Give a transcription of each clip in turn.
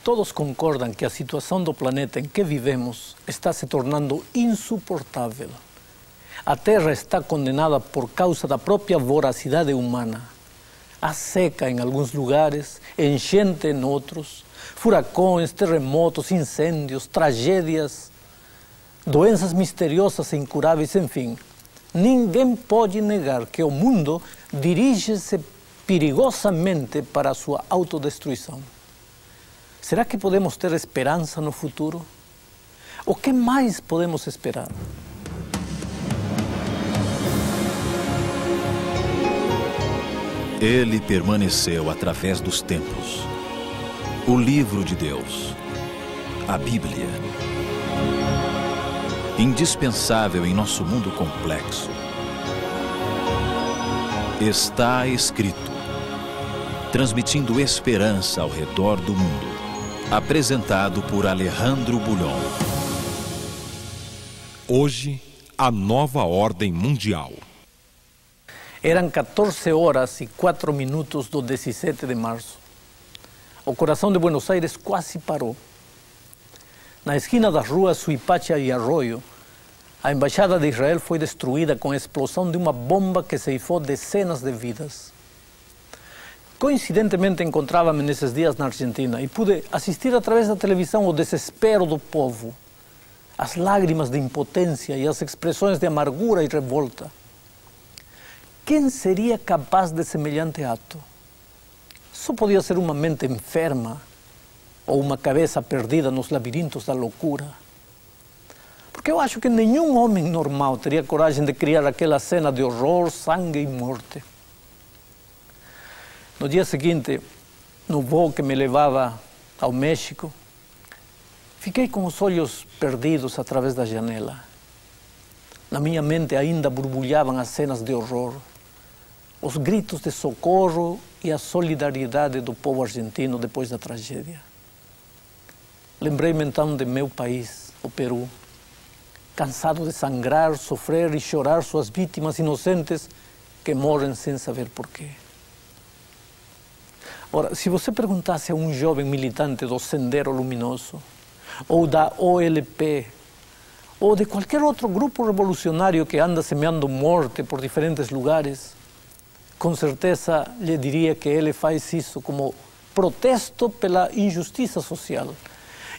Todos concordam que a situação do planeta em que vivemos está se tornando insuportável. A Terra está condenada por causa da própria voracidade humana. Há seca em alguns lugares, enchente em outros, furacões, terremotos, incêndios, tragédias, doenças misteriosas e incuráveis, enfim. Ninguém pode negar que o mundo dirige-se perigosamente para a sua autodestruição. Será que podemos ter esperança no futuro? O que mais podemos esperar? Ele permaneceu através dos tempos. O livro de Deus, a Bíblia, indispensável em nosso mundo complexo. Está escrito, transmitindo esperança ao redor do mundo. Apresentado por Alejandro Bulhon. Hoje, a nova ordem mundial. Eram 14h04 do 17 de março. O coração de Buenos Aires quase parou. Na esquina das ruas Suipacha e Arroio, a embaixada de Israel foi destruída com a explosão de uma bomba que ceifou dezenas de vidas. Coincidentemente encontrava-me nesses dias na Argentina e pude assistir através da televisão o desespero do povo, as lágrimas de impotência e as expressões de amargura e revolta. Quem seria capaz de semelhante ato? Só podia ser uma mente enferma ou uma cabeça perdida nos labirintos da loucura. Porque eu acho que nenhum homem normal teria coragem de criar aquela cena de horror, sangue e morte. No dia seguinte, no voo que me levava ao México, fiquei com os olhos perdidos através da janela. Na minha mente ainda borbulhavam as cenas de horror, os gritos de socorro e a solidariedade do povo argentino depois da tragédia. Lembrei-me então de meu país, o Peru, cansado de sangrar, sofrer e chorar suas vítimas inocentes que morrem sem saber porquê. Ora, se você perguntasse a um jovem militante do Sendero Luminoso, ou da OLP, ou de qualquer outro grupo revolucionário que anda semeando morte por diferentes lugares, com certeza lhe diria que ele faz isso como protesto pela injustiça social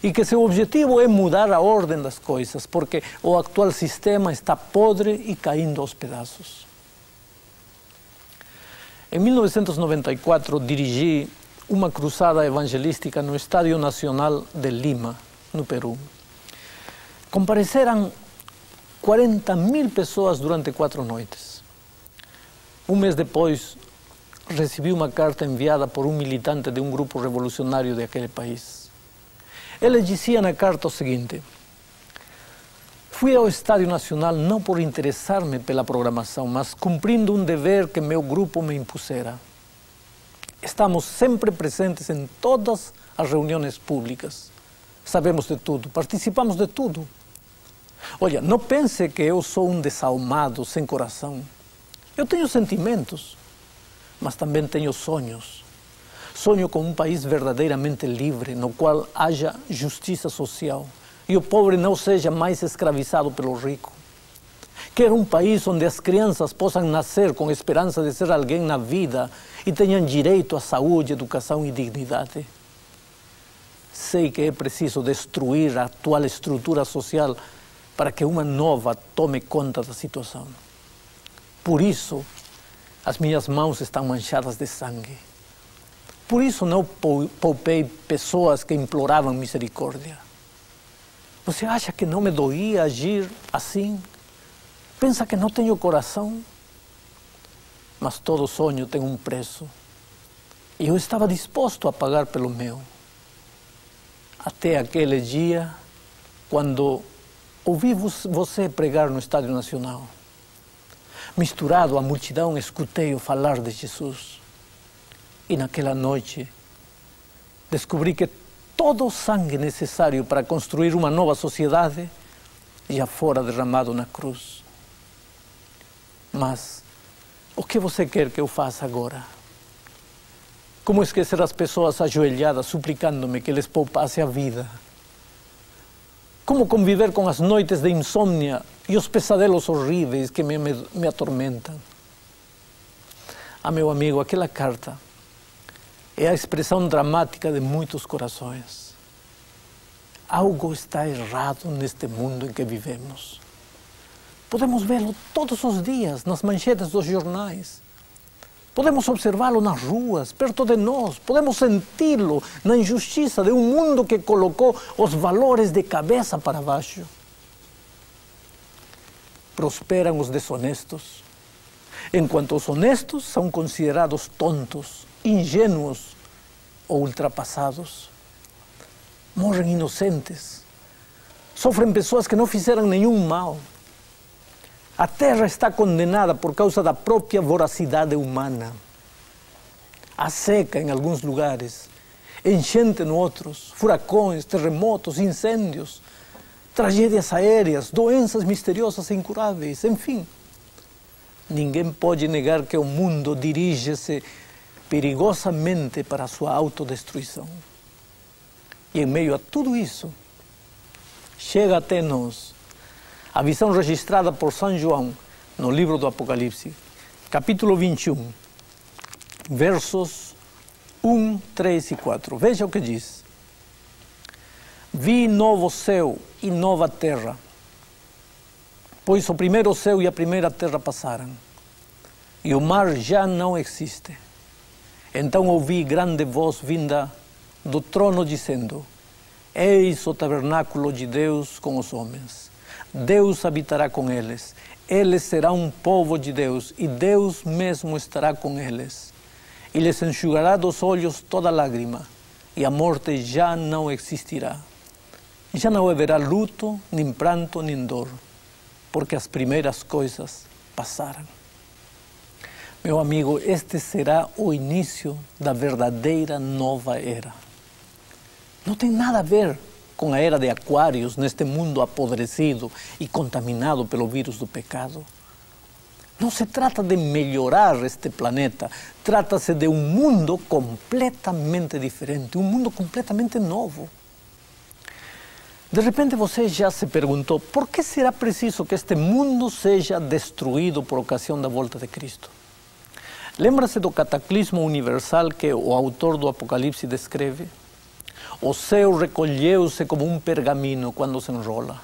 e que seu objetivo é mudar a ordem das coisas, porque o atual sistema está podre e caindo aos pedaços. Em 1994, dirigi uma cruzada evangelística no Estádio Nacional de Lima, no Peru. Compareceram 40.000 pessoas durante 4 noites. Um mês depois, recebi uma carta enviada por um militante de um grupo revolucionário daquele país. Ele dizia na carta o seguinte: fui ao Estádio Nacional não por interessar-me pela programação, mas cumprindo um dever que meu grupo me impusera. Estamos sempre presentes em todas as reuniões públicas. Sabemos de tudo, participamos de tudo. Olha, não pense que eu sou um desalmado, sem coração. Eu tenho sentimentos, mas também tenho sonhos. Sonho com um país verdadeiramente livre, no qual haja justiça social e o pobre não seja mais escravizado pelo rico. Quero um país onde as crianças possam nascer com esperança de ser alguém na vida e tenham direito à saúde, educação e dignidade. Sei que é preciso destruir a atual estrutura social para que uma nova tome conta da situação. Por isso, as minhas mãos estão manchadas de sangue. Por isso não poupei pessoas que imploravam misericórdia. Você acha que não me doía agir assim? Pensa que não tenho coração? Mas todo sonho tem um preço. E eu estava disposto a pagar pelo meu. Até aquele dia, quando ouvi você pregar no Estádio Nacional. Misturado à multidão, escutei-o falar de Jesus. E naquela noite, descobri que todo o sangue necessário para construir uma nova sociedade já fora derramado na cruz. Mas o que você quer que eu faça agora? Como esquecer as pessoas ajoelhadas suplicando-me que les poupasse a vida? Como conviver com as noites de insônia e os pesadelos horríveis que me atormentam? Meu amigo, aquela carta é a expressão dramática de muitos corações. Algo está errado neste mundo em que vivemos. Podemos vê-lo todos os dias nas manchetes dos jornais. Podemos observá-lo nas ruas, perto de nós. Podemos senti-lo na injustiça de um mundo que colocou os valores de cabeça para baixo. Prosperam os desonestos, enquanto os honestos são considerados tontos, ingênuos ou ultrapassados. Morrem inocentes. Sofrem pessoas que não fizeram nenhum mal. A terra está condenada por causa da própria voracidade humana. Há seca em alguns lugares, enchente em outros, furacões, terremotos, incêndios, tragédias aéreas, doenças misteriosas e incuráveis, enfim. Ninguém pode negar que o mundo dirige-se perigosamente para a sua autodestruição. E em meio a tudo isso, chega até nós a visão registrada por São João no livro do Apocalipse, capítulo 21, versos 1, 3 e 4. Veja o que diz. Vi novo céu e nova terra, pois o primeiro céu e a primeira terra passaram, e o mar já não existe. Então ouvi grande voz vinda do trono dizendo: Eis o tabernáculo de Deus com os homens. Deus habitará com eles. Eles serão um povo de Deus, e Deus mesmo estará com eles. E lhes enxugará dos olhos toda lágrima, e a morte já não existirá. Já não haverá luto, nem pranto, nem dor, porque as primeiras coisas passaram. Meu amigo, este será o início da verdadeira nova era. Não tem nada a ver com a era de Aquários, neste mundo apodrecido e contaminado pelo vírus do pecado. Não se trata de melhorar este planeta, trata-se de um mundo completamente diferente, um mundo completamente novo. De repente você já se perguntou, por que será preciso que este mundo seja destruído por ocasião da volta de Cristo? Lembra-se do cataclismo universal que o autor do Apocalipse descreve? O céu recolheu-se como um pergaminho quando se enrola.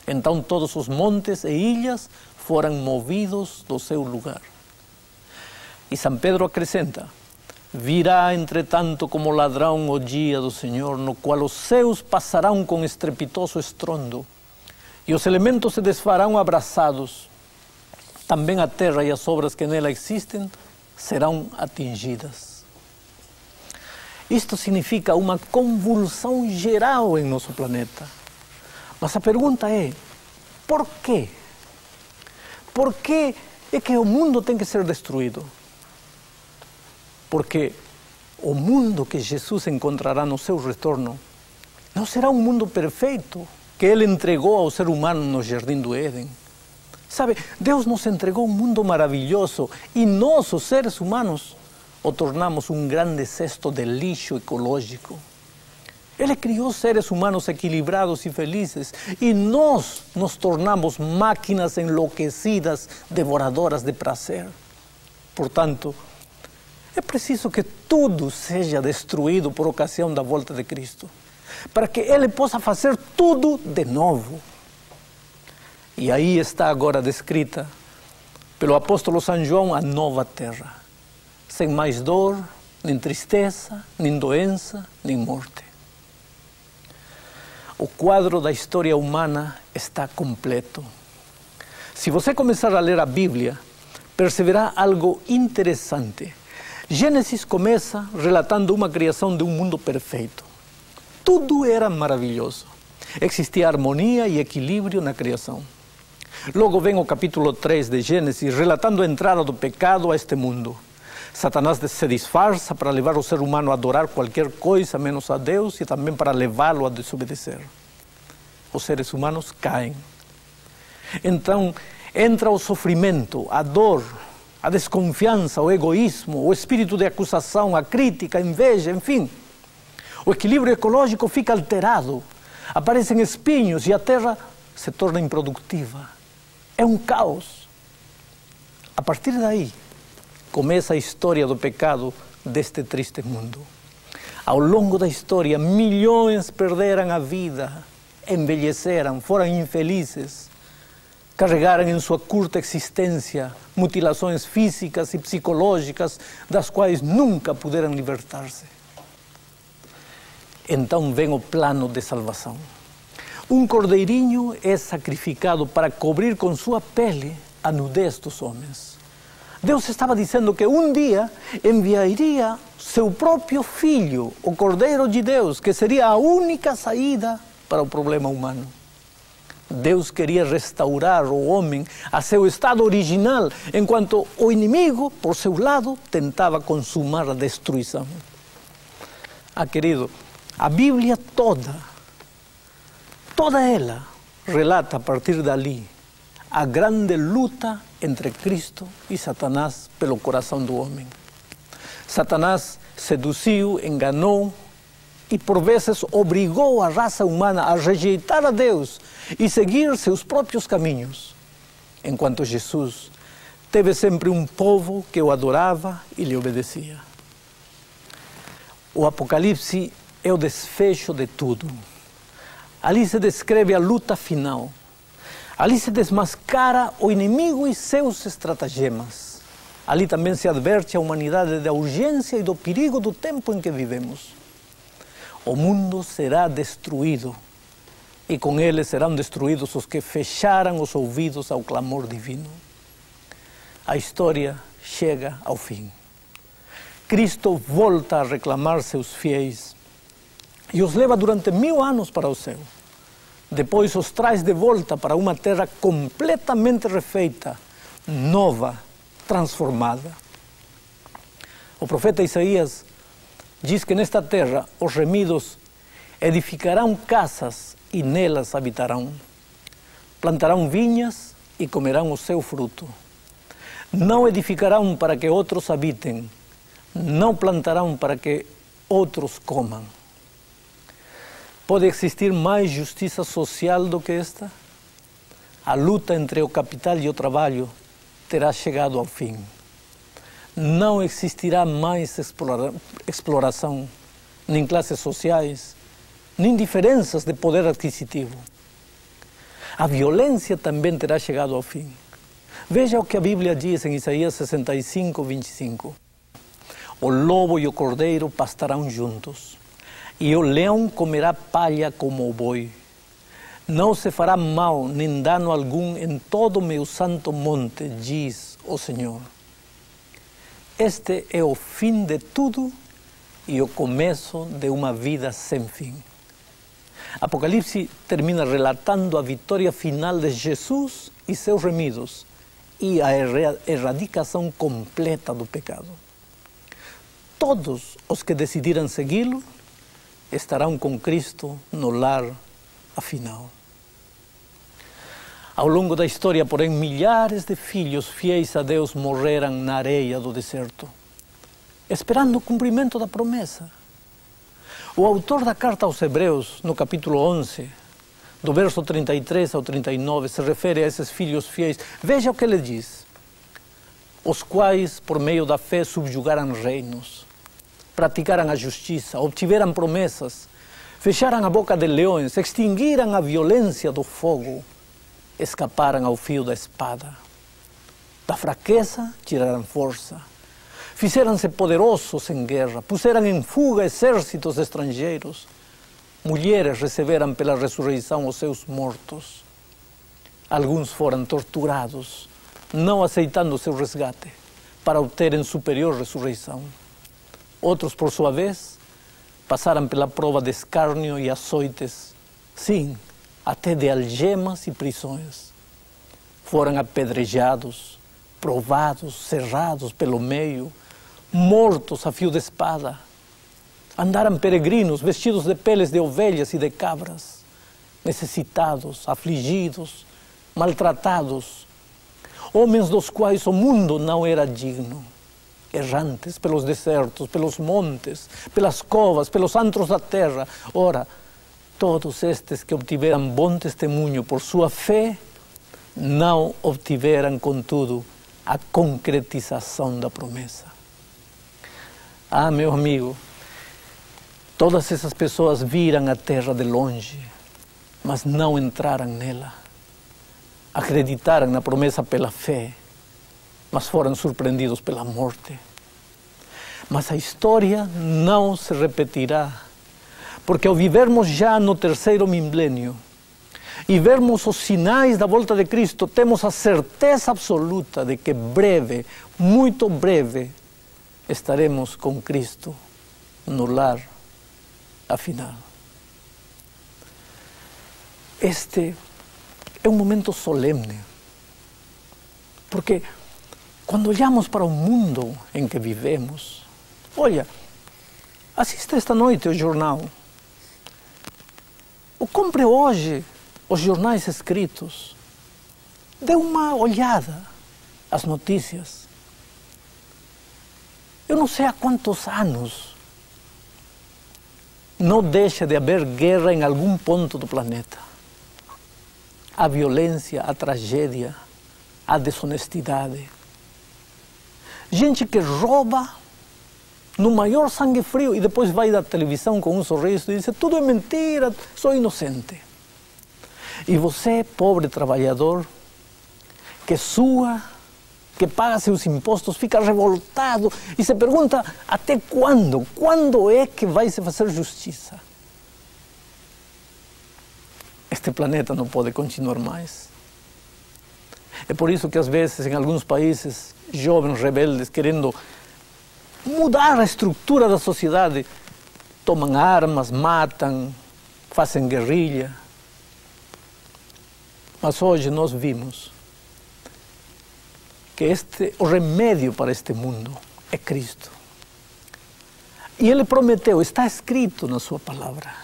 Então todos os montes e ilhas foram movidos do seu lugar. E São Pedro acrescenta: virá, entretanto, como ladrão o dia do Senhor, no qual os céus passarão com estrepitoso estrondo, e os elementos se desfarão abraçados. Também a terra e as obras que nela existem serão atingidas. Isto significa uma convulsão geral em nosso planeta. Mas a pergunta é, por quê? Por que é que o mundo tem que ser destruído? Porque o mundo que Jesus encontrará no seu retorno não será um mundo perfeito que Ele entregou ao ser humano no Jardim do Éden. Sabe, Deus nos entregou um mundo maravilhoso e nós, os seres humanos, o tornamos um grande cesto de lixo ecológico. Ele criou seres humanos equilibrados e felizes e nós nos tornamos máquinas enlouquecidas, devoradoras de prazer. Portanto, é preciso que tudo seja destruído por ocasião da volta de Cristo, para que Ele possa fazer tudo de novo. E aí está agora descrita pelo apóstolo São João a nova terra, sem mais dor, nem tristeza, nem doença, nem morte. O quadro da história humana está completo. Se você começar a ler a Bíblia, perceberá algo interessante. Gênesis começa relatando uma criação de um mundo perfeito. Tudo era maravilhoso. Existia harmonia e equilíbrio na criação. Logo vem o capítulo 3 de Gênesis, relatando a entrada do pecado a este mundo. Satanás se disfarça para levar o ser humano a adorar qualquer coisa menos a Deus e também para levá-lo a desobedecer. Os seres humanos caem. Então entra o sofrimento, a dor, a desconfiança, o egoísmo, o espírito de acusação, a crítica, a inveja, enfim. O equilíbrio ecológico fica alterado, aparecem espinhos e a terra se torna improdutiva. É um caos. A partir daí, começa a história do pecado deste triste mundo. Ao longo da história, milhões perderam a vida, envelheceram, foram infelizes, carregaram em sua curta existência mutilações físicas e psicológicas das quais nunca puderam libertar-se. Então vem o plano de salvação. Um cordeirinho é sacrificado para cobrir com sua pele a nudez dos homens. Deus estava dizendo que um dia enviaria seu próprio Filho, o Cordeiro de Deus, que seria a única saída para o problema humano. Deus queria restaurar o homem a seu estado original, enquanto o inimigo, por seu lado, tentava consumar a destruição. Querido, a Bíblia toda ela relata a partir dali a grande luta entre Cristo e Satanás pelo coração do homem. Satanás seduziu, enganou e por vezes obrigou a raça humana a rejeitar a Deus e seguir seus próprios caminhos, enquanto Jesus teve sempre um povo que o adorava e lhe obedecia. O Apocalipse é o desfecho de tudo. Ali se descreve a luta final. Ali se desmascara o inimigo e seus estratagemas. Ali também se adverte a humanidade da urgência e do perigo do tempo em que vivemos. O mundo será destruído e com ele serão destruídos os que fecharam os ouvidos ao clamor divino. A história chega ao fim. Cristo volta a reclamar seus fiéis e os leva durante 1000 anos para o céu. Depois os traz de volta para uma terra completamente refeita, nova, transformada. O profeta Isaías diz que nesta terra os remidos edificarão casas e nelas habitarão. Plantarão vinhas e comerão o seu fruto. Não edificarão para que outros habitem, não plantarão para que outros comam. Pode existir mais justiça social do que esta? A luta entre o capital e o trabalho terá chegado ao fim. Não existirá mais exploração, nem classes sociais, nem diferenças de poder adquisitivo. A violência também terá chegado ao fim. Veja o que a Bíblia diz em Isaías 65, 25. O lobo e o cordeiro pastarão juntos, e o leão comerá palha como o boi. Não se fará mal nem dano algum em todo o meu santo monte, diz o Senhor. Este é o fim de tudo e o começo de uma vida sem fim. Apocalipse termina relatando a vitória final de Jesus e seus remidos e a erradicação completa do pecado. Todos os que decidiram segui-lo estarão com Cristo no lar afinal. Ao longo da história, porém, milhares de filhos fiéis a Deus morreram na areia do deserto, esperando o cumprimento da promessa. O autor da carta aos Hebreus, no capítulo 11, do verso 33 ao 39, se refere a esses filhos fiéis. Veja o que ele diz. Os quais, por meio da fé, subjugaram reinos, praticaram a justiça, obtiveram promessas, fecharam a boca de leões, extinguiram a violência do fogo, escaparam ao fio da espada. Da fraqueza tiraram força, fizeram-se poderosos em guerra, puseram em fuga exércitos estrangeiros. Mulheres receberam pela ressurreição os seus mortos. Alguns foram torturados, não aceitando o seu resgate, para obterem superior ressurreição. Outros, por sua vez, passaram pela prova de escárnio e açoites, sim, até de algemas e prisões. Foram apedrejados, provados, cerrados pelo meio, mortos a fio de espada. Andaram peregrinos, vestidos de peles de ovelhas e de cabras, necessitados, afligidos, maltratados. homens dos quais o mundo não era digno, errantes pelos desertos, pelos montes, pelas covas, pelos antros da terra. Ora, todos estes que obtiveram bom testemunho por sua fé, não obtiveram, contudo, a concretização da promessa. Ah, meu amigo, todas essas pessoas viram a terra de longe, mas não entraram nela. Acreditaram na promessa pela fé, mas foram surpreendidos pela morte. Mas a história não se repetirá, porque ao vivermos já no terceiro milênio e vermos os sinais da volta de Cristo, temos a certeza absoluta de que breve, muito breve, estaremos com Cristo no lar afinal. Este é um momento solene, porque quando olhamos para o mundo em que vivemos, olha, assista esta noite ao jornal, ou compre hoje os jornais escritos, dê uma olhada às notícias. Eu não sei há quantos anos não deixa de haver guerra em algum ponto do planeta. A violência, a tragédia, a desonestidade. Gente que rouba no maior sangue frio e depois vai da televisão com um sorriso e diz: tudo é mentira, sou inocente. E você, pobre trabalhador, que sua, que paga seus impostos, fica revoltado e se pergunta: até quando? Quando é que vai se fazer justiça? Este planeta não pode continuar mais. É por isso que às vezes em alguns países, jovens rebeldes querendo mudar a estrutura da sociedade, tomam armas, matam, fazem guerrilha. Mas hoje nós vimos que o remédio para este mundo é Cristo. E Ele prometeu, está escrito na sua palavra,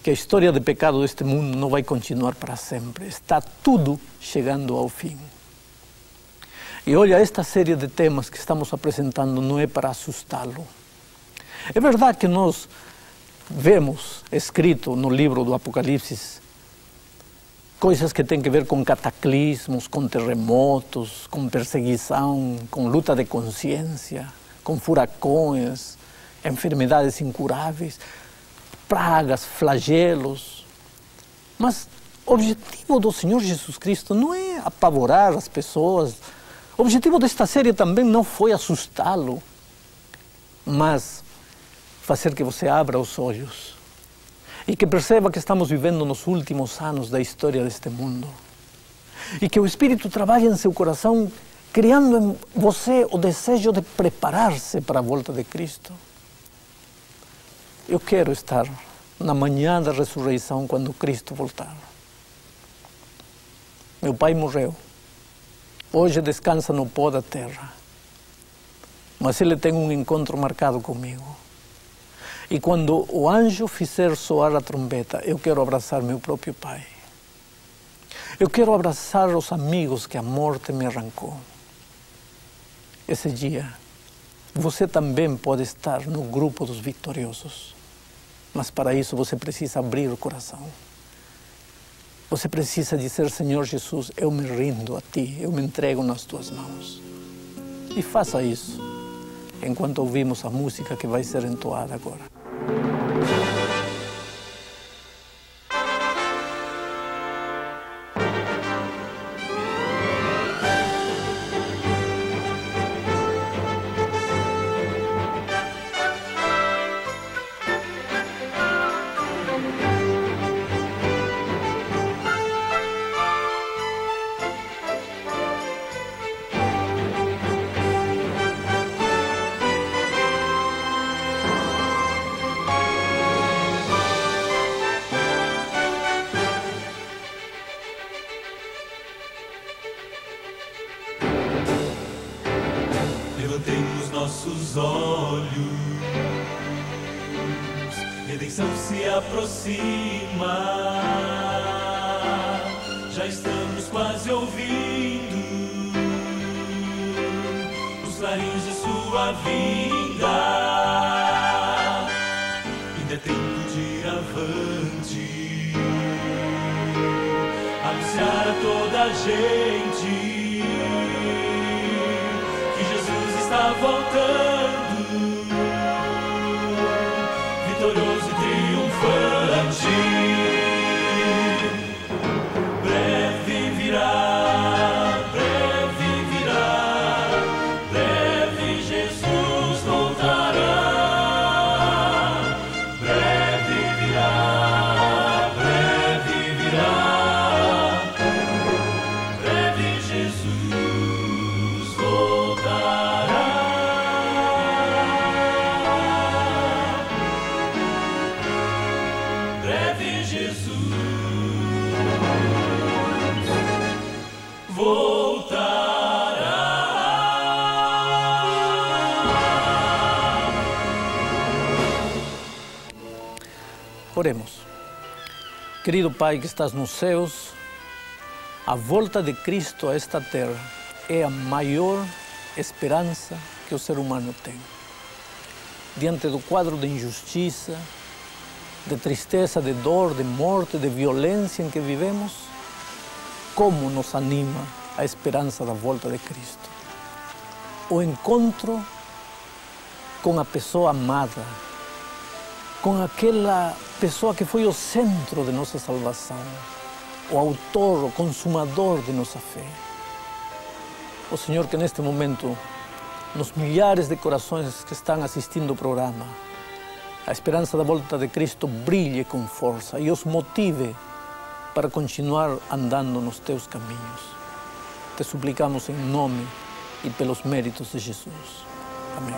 que a história de pecado deste mundo não vai continuar para sempre. Está tudo chegando ao fim. E olha, esta série de temas que estamos apresentando não é para assustá-lo. É verdade que nós vemos escrito no livro do Apocalipse coisas que têm a ver com cataclismos, com terremotos, com perseguição, com luta de consciência, com furacões, enfermidades incuráveis, pragas, flagelos. Mas o objetivo do Senhor Jesus Cristo não é apavorar as pessoas. O objetivo desta série também não foi assustá-lo, mas fazer que você abra os olhos e que perceba que estamos vivendo nos últimos anos da história deste mundo. E que o Espírito trabalhe em seu coração, criando em você o desejo de preparar-se para a volta de Cristo. Eu quero estar na manhã da ressurreição quando Cristo voltar. Meu pai morreu. Hoje descansa no pó da terra. Mas ele tem um encontro marcado comigo. E quando o anjo fizer soar a trombeta, eu quero abraçar meu próprio pai. Eu quero abraçar os amigos que a morte me arrancou. Esse dia, você também pode estar no grupo dos vitoriosos. Mas para isso você precisa abrir o coração. Você precisa dizer: Senhor Jesus, eu me rindo a Ti, eu me entrego nas Tuas mãos. E faça isso enquanto ouvimos a música que vai ser entoada agora. Levantemos nossos olhos, redenção se aproxima, já estamos quase ouvindo sua vinda. Ainda é tempo de ir avante, anunciar a toda a gente que Jesus está voltando, vitorioso e triunfante. Breve virá, breve virá, breve Jesus voltará. Breve virá, breve virá, breve Jesus voltará. Breve Jesus voltará. Oremos. Querido Pai que estás nos céus, a volta de Cristo a esta terra é a maior esperança que o ser humano tem. Diante do quadro de injustiça, de tristeza, de dor, de morte, de violência em que vivemos, como nos anima a esperança da volta de Cristo? O encontro com a pessoa amada, com aquela pessoa que foi o centro de nossa salvação, o autor, o consumador de nossa fé. O Senhor, que neste momento, nos milhares de corações que estão assistindo o programa, a esperança da volta de Cristo brilhe com força e os motive para continuar andando nos teus caminhos. Te suplicamos em nome e pelos méritos de Jesus. Amém.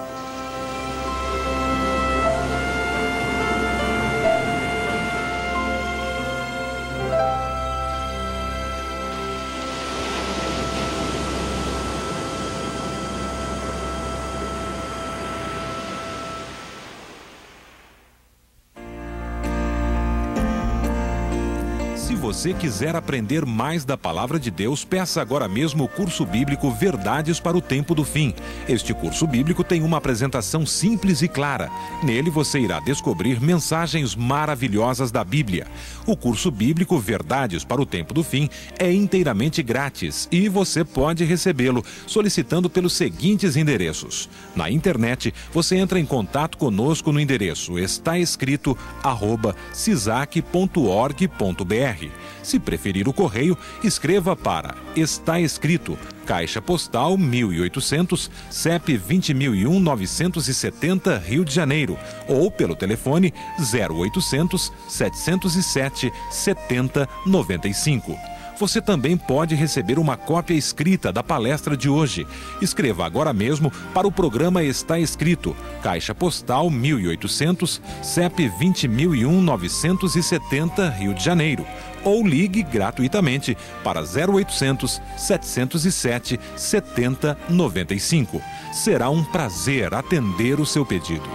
Se você quiser aprender mais da Palavra de Deus, peça agora mesmo o curso bíblico Verdades para o Tempo do Fim. Este curso bíblico tem uma apresentação simples e clara. Nele você irá descobrir mensagens maravilhosas da Bíblia. O curso bíblico Verdades para o Tempo do Fim é inteiramente grátis e você pode recebê-lo solicitando pelos seguintes endereços. Na internet, você entra em contato conosco no endereço estaescrito@cisac.org.br. Se preferir o correio, escreva para Está Escrito, Caixa Postal 1800, CEP 20.001-970, Rio de Janeiro, ou pelo telefone 0800 707 7095. Você também pode receber uma cópia escrita da palestra de hoje. Escreva agora mesmo para o programa Está Escrito, Caixa Postal 1800, CEP 20.001-970, Rio de Janeiro. Ou ligue gratuitamente para 0800 707 7095. Será um prazer atender o seu pedido.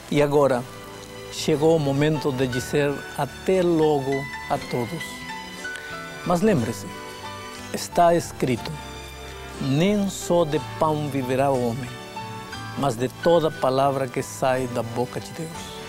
E agora, chegou o momento de dizer até logo a todos. Mas lembre-se, está escrito, nem só de pão viverá o homem, mas de toda palavra que sai da boca de Deus.